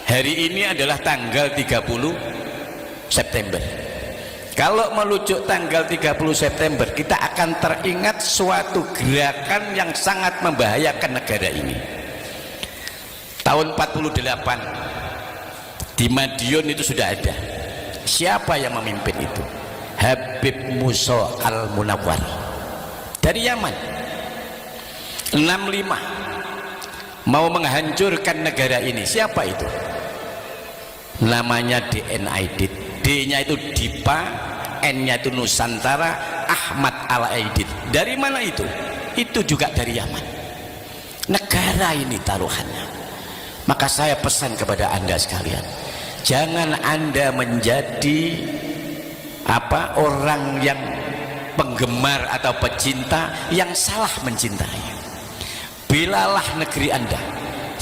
Hari ini adalah tanggal 30 September. Kalau meluncur tanggal 30 September, kita akan teringat suatu gerakan yang sangat membahayakan negara ini. Tahun 48 di Madiun itu sudah ada. Siapa yang memimpin itu? Habib Musa Al-Munawwar dari Yaman. 65 mau menghancurkan negara ini. Siapa itu? Namanya DNAIDID. D-nya itu Dipa, N-nya itu Nusantara, Ahmad Al-Aidid. Dari mana itu? Itu juga dari Yaman. Negara ini taruhannya. Maka saya pesan kepada Anda sekalian, jangan Anda menjadi orang yang penggemar atau pecinta yang salah mencintai. Belalah negeri Anda,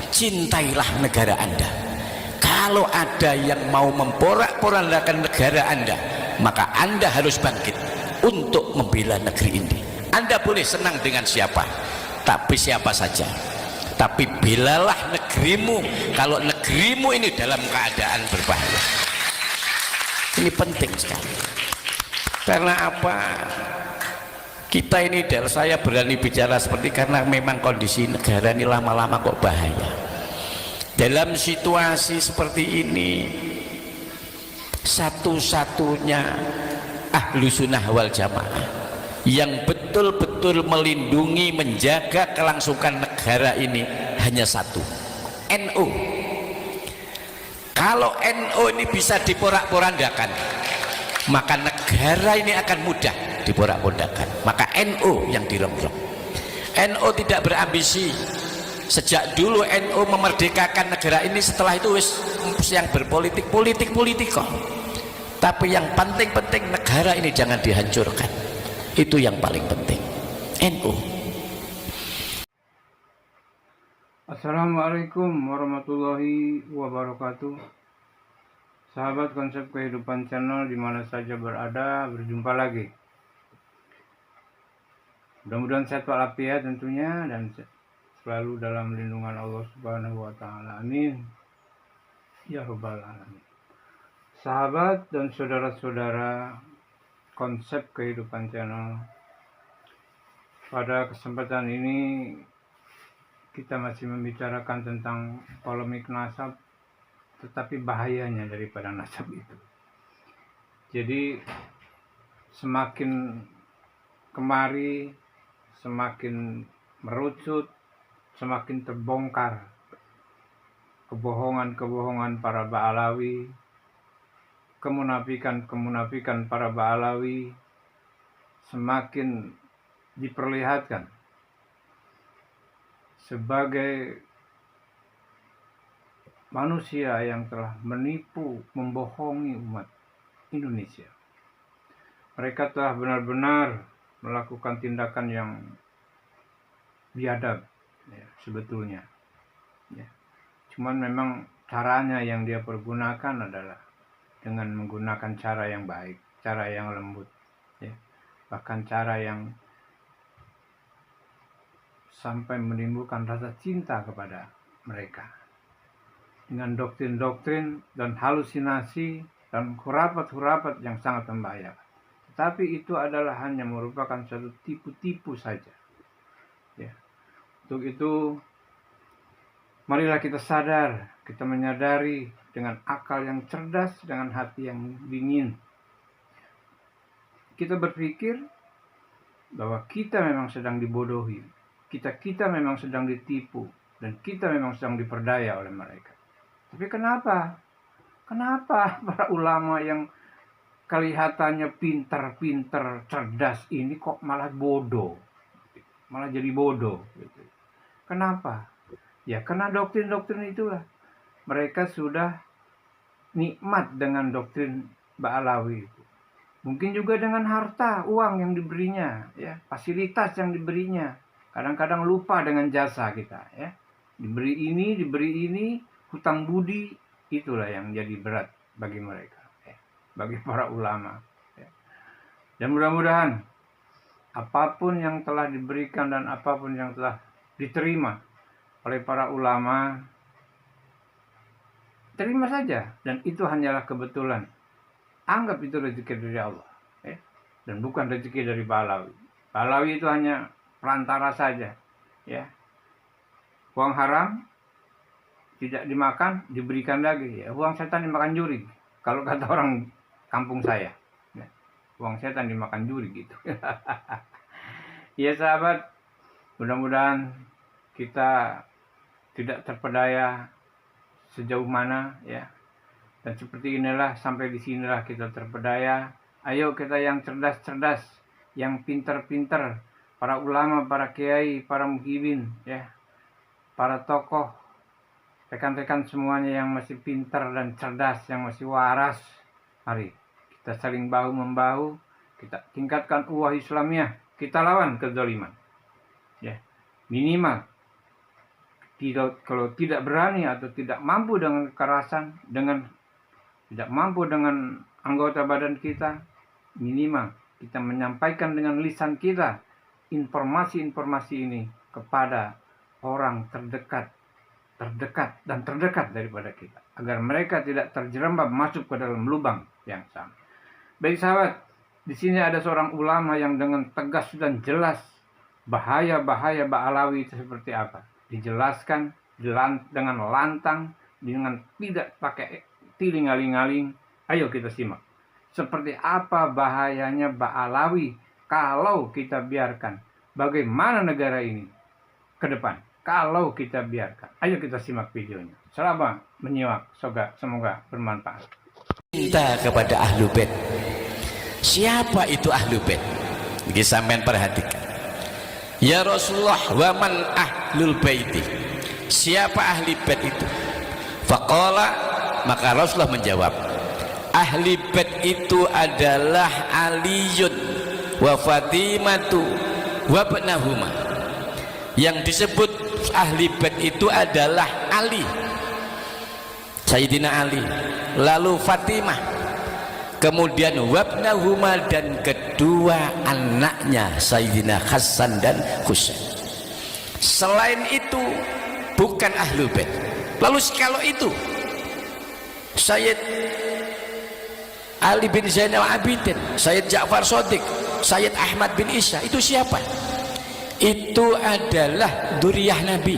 cintailah negara Anda. Kalau ada yang mau memporak-porandakan negara Anda, maka Anda harus bangkit untuk membela negeri ini. Anda boleh senang dengan siapa, tapi siapa saja, tapi belalah negerimu kalau negerimu ini dalam keadaan berbahaya. Ini penting sekali. Karena apa? Kita ini, saya berani bicara seperti karena memang kondisi negara ini lama-lama kok bahaya. Dalam situasi seperti ini, satu-satunya ahlu sunnah wal jamaah yang betul-betul melindungi, menjaga kelangsungan negara ini hanya satu, NU. Kalau NU ini bisa diporak-porandakan, maka negara ini akan mudah diporak-porandakan. Maka NU yang dirongrong. NU tidak berambisi. Sejak dulu NU memerdekakan negara ini, setelah itu yang berpolitik kok. Tapi yang penting-penting negara ini jangan dihancurkan. Itu yang paling penting. NU. Assalamualaikum warahmatullahi wabarakatuh. Sahabat Konsep Kehidupan Channel dimana saja berada, berjumpa lagi. Mudah-mudahan sehat walafiat tentunya, dan selalu dalam lindungan Allah Subhanahu wa Ta'ala. Amin ya Rabbal Alamin. Sahabat dan saudara-saudara Konsep Kehidupan Channel, pada kesempatan ini kita masih membicarakan tentang polemik nasab, tetapi bahayanya daripada nasab itu. Jadi semakin kemari, semakin merucut, semakin terbongkar kebohongan-kebohongan para Ba'alawi, kemunafikan para Ba'alawi, semakin diperlihatkan sebagai manusia yang telah menipu, membohongi umat Indonesia. Mereka telah benar-benar melakukan tindakan yang biadab, ya, sebetulnya. Ya. Cuman memang caranya yang dia pergunakan adalah dengan menggunakan cara yang baik, cara yang lembut, ya. Bahkan cara yang sampai menimbulkan rasa cinta kepada mereka. Dengan doktrin-doktrin dan halusinasi dan hurapat-hurapat yang sangat membahayakan. Tetapi itu adalah hanya merupakan suatu tipu-tipu saja. Ya. Untuk itu, marilah kita sadar, kita menyadari dengan akal yang cerdas, dengan hati yang dingin. Kita berpikir bahwa kita memang sedang dibodohi, kita memang sedang ditipu, dan kita memang sedang diperdaya oleh mereka. Tapi kenapa para ulama yang kelihatannya pintar-pintar, cerdas ini kok malah bodoh, malah jadi bodoh gitu. Kenapa? Ya karena doktrin-doktrin itulah. Mereka sudah nikmat dengan doktrin Ba'alawi itu. Mungkin juga dengan harta, uang yang diberinya, ya, fasilitas yang diberinya. Kadang-kadang lupa dengan jasa kita, ya. Diberi ini, hutang budi, itulah yang jadi berat bagi mereka, ya, bagi para ulama. Ya. Dan mudah-mudahan apapun yang telah diberikan dan apapun yang telah diterima oleh para ulama, terima saja, dan itu hanyalah kebetulan. Anggap itu rezeki dari Allah, ya. Dan bukan rezeki dari Balawi. Balawi itu hanya perantara saja, ya. Uang haram tidak dimakan, diberikan lagi, ya. Uang setan dimakan juri, kalau kata orang kampung saya, ya. Uang setan dimakan juri gitu. Ya sahabat, mudah-mudahan kita tidak terpedaya sejauh mana, ya. Dan seperti inilah, sampai di sinilah kita terpedaya. Ayo kita yang cerdas-cerdas, yang pintar-pintar, para ulama, para kiai, para muhibin, ya, para tokoh, rekan-rekan semuanya yang masih pintar dan cerdas, yang masih waras. Mari kita saling bahu-membahu, kita tingkatkan ukhuwah Islamiyah, kita lawan kezaliman, ya. Minimal kalau tidak berani atau tidak mampu dengan kekerasan, tidak mampu dengan anggota badan kita, minimal kita menyampaikan dengan lisan kita informasi-informasi ini kepada orang terdekat dan terdekat daripada kita, agar mereka tidak terjerembab masuk ke dalam lubang yang sama. Baik sahabat, di sini ada seorang ulama yang dengan tegas dan jelas bahaya-bahaya Ba'alawi itu seperti apa. Dijelaskan dengan lantang, dengan tidak pakai tiling-aling-aling. Ayo kita simak. Seperti apa bahayanya Ba'alawi kalau kita biarkan. Bagaimana negara ini ke depan kalau kita biarkan. Ayo kita simak videonya. Selamat menyimak. Semoga bermanfaat. Cinta kepada Ahlul Bait. Siapa itu Ahlul Bait? Ini sampean perhatikan. Ya Rasulullah, wa man Ahlul Baiti? Siapa Ahli Bait itu? Faqala, maka Rasulullah menjawab, Ahli Bait itu adalah Aliyun wa Fatimatu wa ibnahuma. Yang disebut Ahli Bait itu adalah Ali, Sayyidina Ali, lalu Fatimah, kemudian wabnahuma, dan kedua anaknya Sayyidina Hasan dan Husain. Selain itu bukan Ahlul Bait. Lalu kalau itu Sayyid Ali bin Zainal Abidin, Sayyid Ja'far Shadiq, Sayyid Ahmad bin Isa, itu siapa? Itu adalah dzurriyyah Nabi,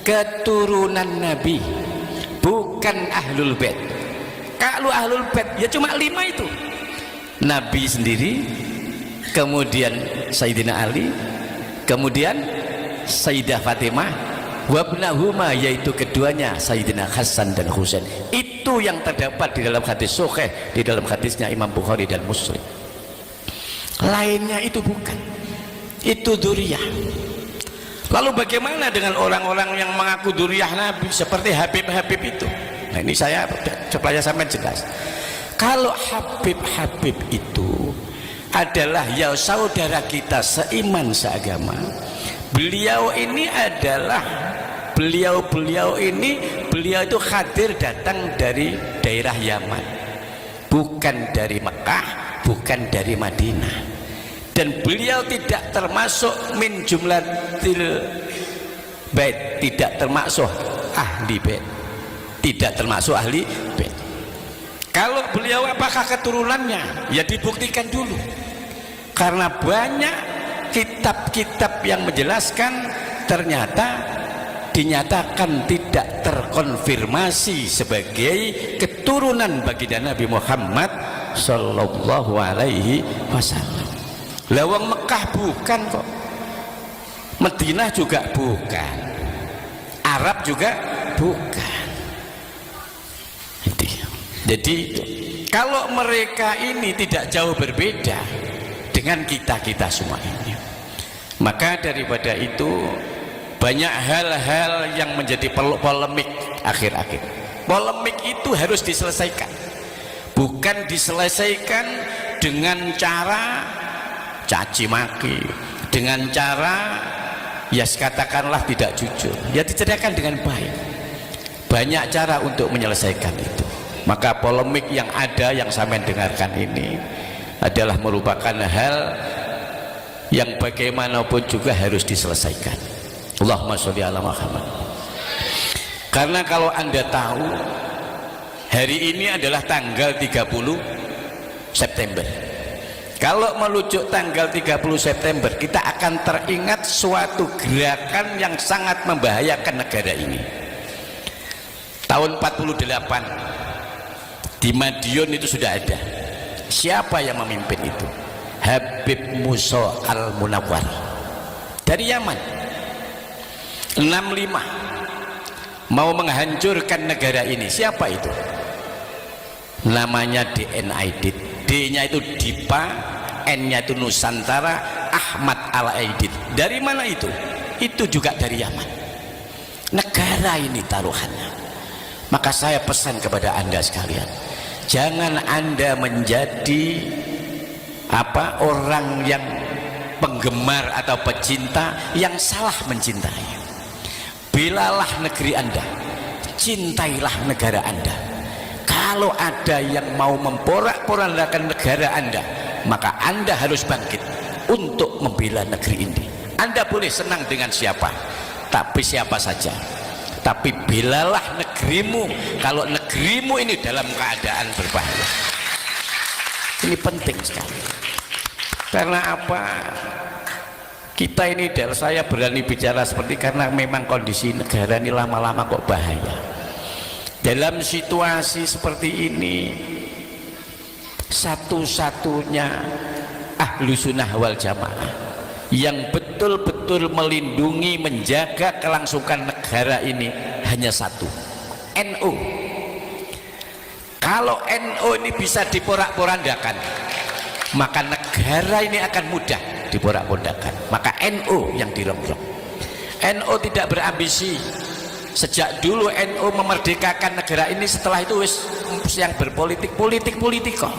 keturunan Nabi, bukan Ahlul Bait. Kalau Ahlul Bait ya cuma 5 itu, Nabi sendiri, kemudian Sayyidina Ali, kemudian Sayyidah Fatimah, wabnahuma, yaitu keduanya Sayyidina Hasan dan Husain. Itu yang terdapat di dalam hadis sahih, di dalam hadisnya Imam Bukhari dan Muslim. Lainnya itu bukan, itu dzurriyyah. Lalu bagaimana dengan orang-orang yang mengaku dzurriyyah Nabi seperti Habib-Habib itu? Nah, ini saya supaya sampai jelas. Kalau Habib-Habib itu adalah ya saudara kita seiman seagama, beliau ini adalah beliau itu hadir datang dari daerah Yaman, bukan dari Mekah, bukan dari Madinah, dan beliau tidak termasuk min jumlatil bait, tidak termasuk ahli bait, tidak termasuk ahli bait. Kalau beliau apakah keturunannya? Ya dibuktikan dulu, karena banyak kitab-kitab yang menjelaskan ternyata dinyatakan tidak terkonfirmasi sebagai keturunan baginda Nabi Muhammad sallallahu alaihi wasallam. Lawang Mekah bukan kok, Madinah juga bukan, Arab juga bukan. Jadi kalau mereka ini tidak jauh berbeda dengan kita semua ini, maka daripada itu banyak hal-hal yang menjadi polemik akhir-akhir. Polemik itu harus diselesaikan, bukan diselesaikan dengan cara caci maki, dengan cara ya katakanlah tidak jujur. Ya diceritakan dengan baik. Banyak cara untuk menyelesaikan itu. Maka polemik yang ada, yang sampean dengarkan ini adalah merupakan hal yang bagaimanapun juga harus diselesaikan. Allahumma sholli ala Muhammad. Karena kalau Anda tahu hari ini adalah tanggal 30 September. Kalau merujuk tanggal 30 September, kita akan teringat suatu gerakan yang sangat membahayakan negara ini. Tahun 48 di Madiun itu sudah ada. Siapa yang memimpin itu? Habib Musa Al-Munawwar dari Yaman. 65 mau menghancurkan negara ini. Siapa itu? Namanya DNID. D-nya itu Dipa, N-nya itu Nusantara, Ahmad Al-Aidid. Dari mana itu? Itu juga dari Yaman. Negara ini taruhannya. Maka saya pesan kepada Anda sekalian, jangan Anda menjadi orang yang penggemar atau pecinta yang salah mencintai. Belalah negeri Anda, cintailah negara Anda. Kalau ada yang mau memporak-porandakan negara Anda, maka Anda harus bangkit untuk membela negeri ini. Anda boleh senang dengan siapa, tapi siapa saja, tapi belalah negerimu kalau negerimu ini dalam keadaan berbahaya. Ini penting sekali. Karena apa? Kita ini, dari saya berani bicara seperti karena memang kondisi negara ini lama-lama kok bahaya. Dalam situasi seperti ini, satu-satunya ahlu sunnah wal jamaah yang betul-betul melindungi, menjaga kelangsungan negara ini hanya satu, NU. Kalau NU ini bisa diporak-porandakan, maka negara ini akan mudah diporak-porandakan. Maka NU yang dirongrong. NU tidak berambisi. Sejak dulu NU memerdekakan negara ini, setelah itu yang berpolitik kok.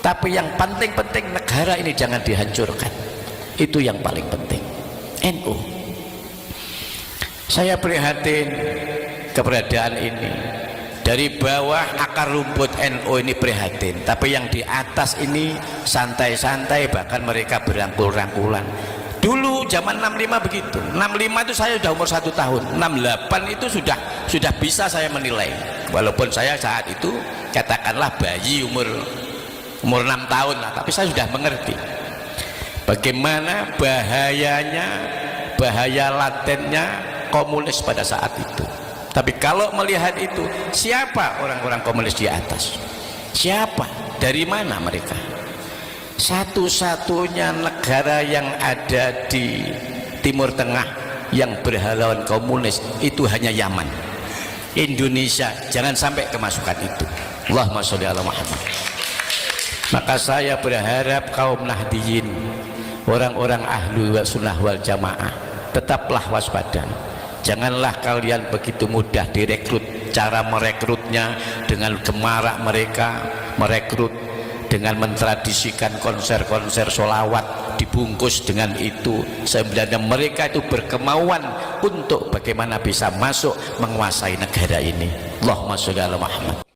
Tapi yang penting negara ini jangan dihancurkan. Itu yang paling penting. NU. Saya prihatin keberadaan ini. Dari bawah akar rumput NU ini prihatin, tapi yang di atas ini santai-santai, bahkan mereka berangkul-rangkulan. Dulu zaman 65 begitu. 65 itu saya sudah umur 1 tahun. 68 itu sudah bisa saya menilai. Walaupun saya saat itu katakanlah bayi umur 6 tahun lah, tapi saya sudah mengerti bagaimana bahaya latennya komunis pada saat itu. Tapi kalau melihat itu, siapa orang-orang komunis di atas? Siapa? Dari mana mereka? Satu-satunya negara yang ada di Timur Tengah yang berhaluan komunis itu hanya Yaman. Indonesia jangan sampai kemasukan itu. Allahumma sholli ala Muhammad. Maka saya berharap kaum Nahdiyin, orang-orang ahlu sunnah wal jamaah, tetaplah waspada. Janganlah kalian begitu mudah direkrut. Cara merekrutnya dengan gemarak mereka merekrut dengan mentradisikan konser-konser sholawat, dibungkus dengan itu. Sebenarnya mereka itu berkemauan untuk bagaimana bisa masuk menguasai negara ini. Allahumma sholli ala Muhammad.